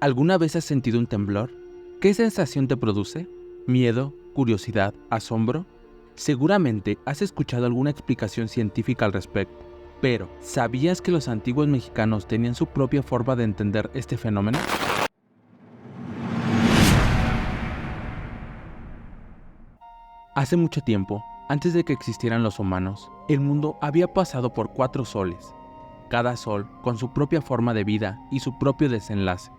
¿Alguna vez has sentido un temblor? ¿Qué sensación te produce? ¿Miedo, curiosidad, asombro? Seguramente has escuchado alguna explicación científica al respecto, pero ¿sabías que los antiguos mexicanos tenían su propia forma de entender este fenómeno? Hace mucho tiempo, antes de que existieran los humanos, el mundo había pasado por 4 soles, cada sol con su propia forma de vida y su propio desenlace.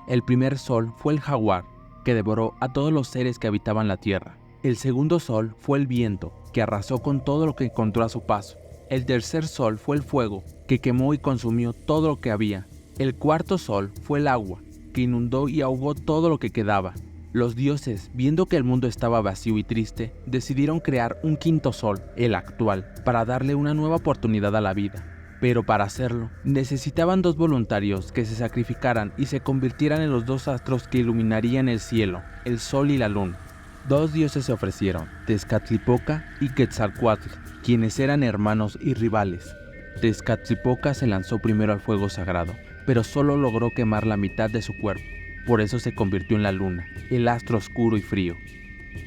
El primer sol fue el jaguar, que devoró a todos los seres que habitaban la tierra. El segundo sol fue el viento, que arrasó con todo lo que encontró a su paso. El tercer sol fue el fuego, que quemó y consumió todo lo que había. El cuarto sol fue el agua, que inundó y ahogó todo lo que quedaba. Los dioses, viendo que el mundo estaba vacío y triste, decidieron crear un quinto sol, el actual, para darle una nueva oportunidad a la vida. Pero para hacerlo, necesitaban 2 voluntarios que se sacrificaran y se convirtieran en los 2 astros que iluminarían el cielo, el sol y la luna. 2 dioses se ofrecieron, Tezcatlipoca y Quetzalcóatl, quienes eran hermanos y rivales. Tezcatlipoca se lanzó primero al fuego sagrado, pero solo logró quemar la mitad de su cuerpo. Por eso se convirtió en la luna, el astro oscuro y frío.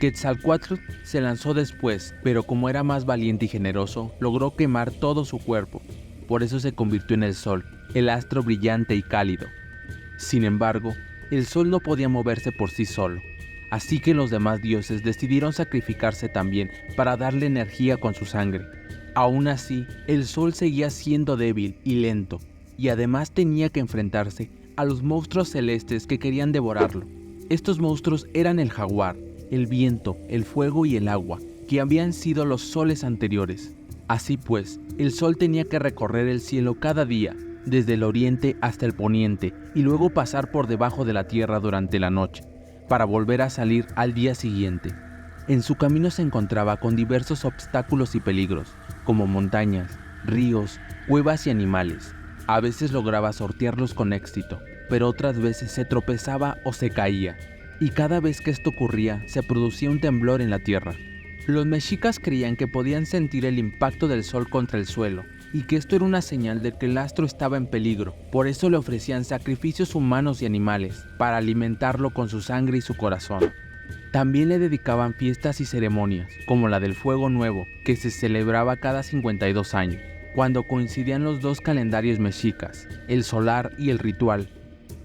Quetzalcóatl se lanzó después, pero como era más valiente y generoso, logró quemar todo su cuerpo. Por eso se convirtió en el sol, el astro brillante y cálido. Sin embargo, el sol no podía moverse por sí solo, así que los demás dioses decidieron sacrificarse también para darle energía con su sangre. Aún así, el sol seguía siendo débil y lento, y además tenía que enfrentarse a los monstruos celestes que querían devorarlo. Estos monstruos eran el jaguar, el viento, el fuego y el agua, que habían sido los soles anteriores. Así pues, el sol tenía que recorrer el cielo cada día, desde el oriente hasta el poniente, y luego pasar por debajo de la tierra durante la noche, para volver a salir al día siguiente. En su camino se encontraba con diversos obstáculos y peligros, como montañas, ríos, cuevas y animales. A veces lograba sortearlos con éxito, pero otras veces se tropezaba o se caía, y cada vez que esto ocurría se producía un temblor en la tierra. Los mexicas creían que podían sentir el impacto del sol contra el suelo, y que esto era una señal de que el astro estaba en peligro. Por eso le ofrecían sacrificios humanos y animales, para alimentarlo con su sangre y su corazón. También le dedicaban fiestas y ceremonias, como la del Fuego Nuevo, que se celebraba cada 52 años, cuando coincidían los 2 calendarios mexicas, el solar y el ritual.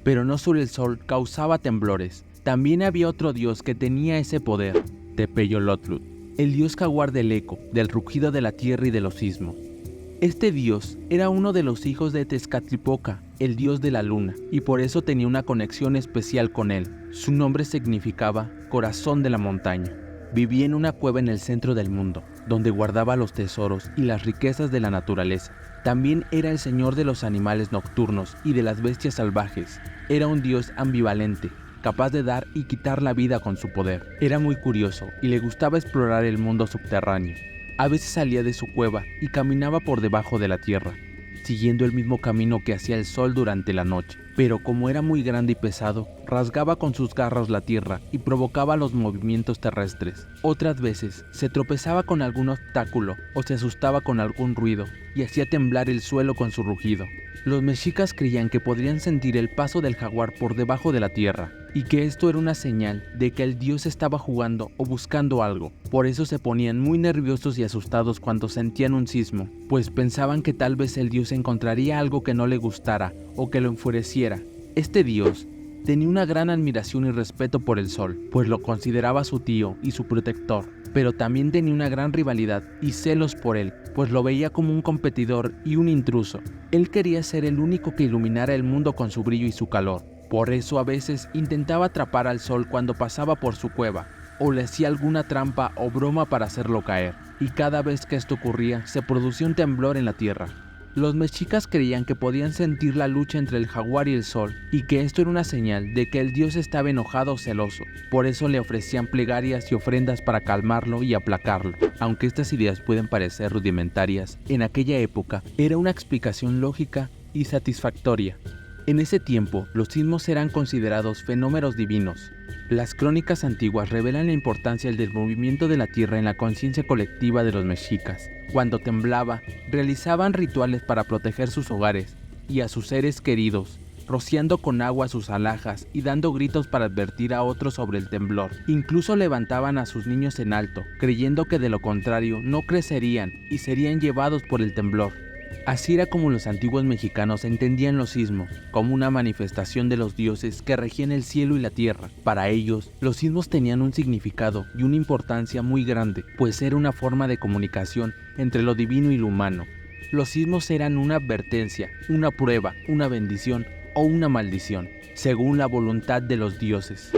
Pero no solo el sol causaba temblores, también había otro dios que tenía ese poder, Tepeyolotl, el dios jaguar del eco, del rugido de la tierra y de los sismos. Este dios era uno de los hijos de Tezcatlipoca, el dios de la luna, y por eso tenía una conexión especial con él. Su nombre significaba corazón de la montaña. Vivía en una cueva en el centro del mundo, donde guardaba los tesoros y las riquezas de la naturaleza. También era el señor de los animales nocturnos y de las bestias salvajes. Era un dios ambivalente, capaz de dar y quitar la vida con su poder. Era muy curioso y le gustaba explorar el mundo subterráneo. A veces salía de su cueva y caminaba por debajo de la tierra, siguiendo el mismo camino que hacía el sol durante la noche. Pero como era muy grande y pesado, rasgaba con sus garras la tierra y provocaba los movimientos terrestres. Otras veces se tropezaba con algún obstáculo o se asustaba con algún ruido y hacía temblar el suelo con su rugido. Los mexicas creían que podrían sentir el paso del jaguar por debajo de la tierra, y que esto era una señal de que el dios estaba jugando o buscando algo. Por eso se ponían muy nerviosos y asustados cuando sentían un sismo, pues pensaban que tal vez el dios encontraría algo que no le gustara o que lo enfureciera. Este dios tenía una gran admiración y respeto por el sol, pues lo consideraba su tío y su protector, pero también tenía una gran rivalidad y celos por él, pues lo veía como un competidor y un intruso. Él quería ser el único que iluminara el mundo con su brillo y su calor. Por eso a veces intentaba atrapar al sol cuando pasaba por su cueva, o le hacía alguna trampa o broma para hacerlo caer, y cada vez que esto ocurría se producía un temblor en la tierra. Los mexicas creían que podían sentir la lucha entre el jaguar y el sol, y que esto era una señal de que el dios estaba enojado o celoso. Por eso le ofrecían plegarias y ofrendas para calmarlo y aplacarlo. Aunque estas ideas pueden parecer rudimentarias, en aquella época era una explicación lógica y satisfactoria. En ese tiempo, los sismos eran considerados fenómenos divinos. Las crónicas antiguas revelan la importancia del movimiento de la tierra en la conciencia colectiva de los mexicas. Cuando temblaba, realizaban rituales para proteger sus hogares y a sus seres queridos, rociando con agua sus alhajas y dando gritos para advertir a otros sobre el temblor. Incluso levantaban a sus niños en alto, creyendo que de lo contrario no crecerían y serían llevados por el temblor. Así era como los antiguos mexicanos entendían los sismos, como una manifestación de los dioses que regían el cielo y la tierra. Para ellos, los sismos tenían un significado y una importancia muy grande, pues era una forma de comunicación entre lo divino y lo humano. Los sismos eran una advertencia, una prueba, una bendición o una maldición, según la voluntad de los dioses.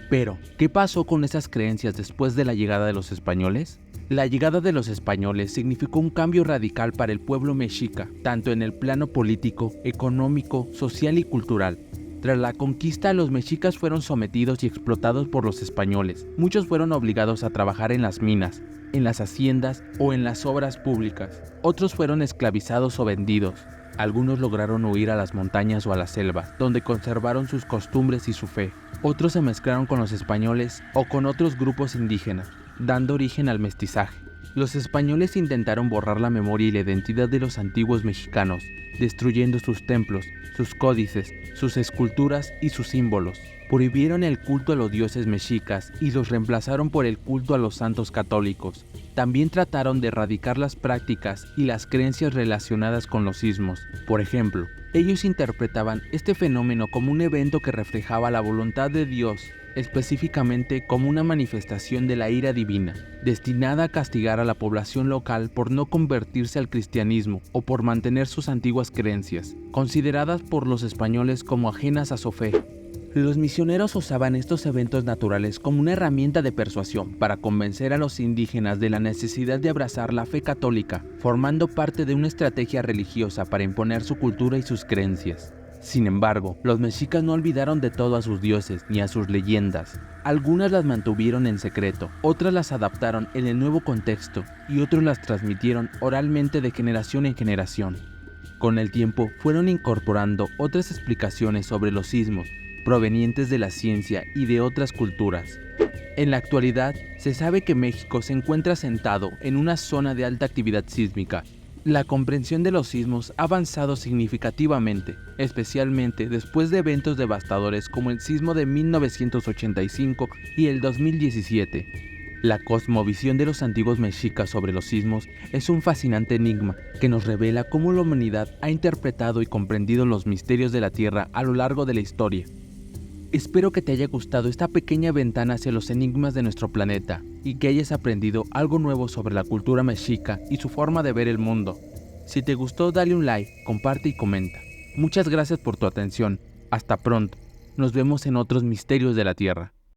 Pero, ¿qué pasó con esas creencias después de la llegada de los españoles? La llegada de los españoles significó un cambio radical para el pueblo mexica, tanto en el plano político, económico, social y cultural. Tras la conquista, los mexicas fueron sometidos y explotados por los españoles. Muchos fueron obligados a trabajar en las minas, en las haciendas o en las obras públicas. Otros fueron esclavizados o vendidos. Algunos lograron huir a las montañas o a la selva, donde conservaron sus costumbres y su fe. Otros se mezclaron con los españoles o con otros grupos indígenas, dando origen al mestizaje. Los españoles intentaron borrar la memoria y la identidad de los antiguos mexicanos, destruyendo sus templos, sus códices, sus esculturas y sus símbolos. Prohibieron el culto a los dioses mexicas y los reemplazaron por el culto a los santos católicos. También trataron de erradicar las prácticas y las creencias relacionadas con los sismos. Por ejemplo, ellos interpretaban este fenómeno como un evento que reflejaba la voluntad de Dios, específicamente como una manifestación de la ira divina, destinada a castigar a la población local por no convertirse al cristianismo o por mantener sus antiguas creencias, consideradas por los españoles como ajenas a su fe. Los misioneros usaban estos eventos naturales como una herramienta de persuasión para convencer a los indígenas de la necesidad de abrazar la fe católica, formando parte de una estrategia religiosa para imponer su cultura y sus creencias. Sin embargo, los mexicas no olvidaron de todo a sus dioses ni a sus leyendas. Algunas las mantuvieron en secreto, otras las adaptaron en el nuevo contexto y otros las transmitieron oralmente de generación en generación. Con el tiempo fueron incorporando otras explicaciones sobre los sismos, provenientes de la ciencia y de otras culturas. En la actualidad, se sabe que México se encuentra asentado en una zona de alta actividad sísmica. La comprensión de los sismos ha avanzado significativamente, especialmente después de eventos devastadores como el sismo de 1985 y el 2017. La cosmovisión de los antiguos mexicas sobre los sismos es un fascinante enigma que nos revela cómo la humanidad ha interpretado y comprendido los misterios de la Tierra a lo largo de la historia. Espero que te haya gustado esta pequeña ventana hacia los enigmas de nuestro planeta y que hayas aprendido algo nuevo sobre la cultura mexica y su forma de ver el mundo. Si te gustó, dale un like, comparte y comenta. Muchas gracias por tu atención. Hasta pronto. Nos vemos en otros misterios de la Tierra.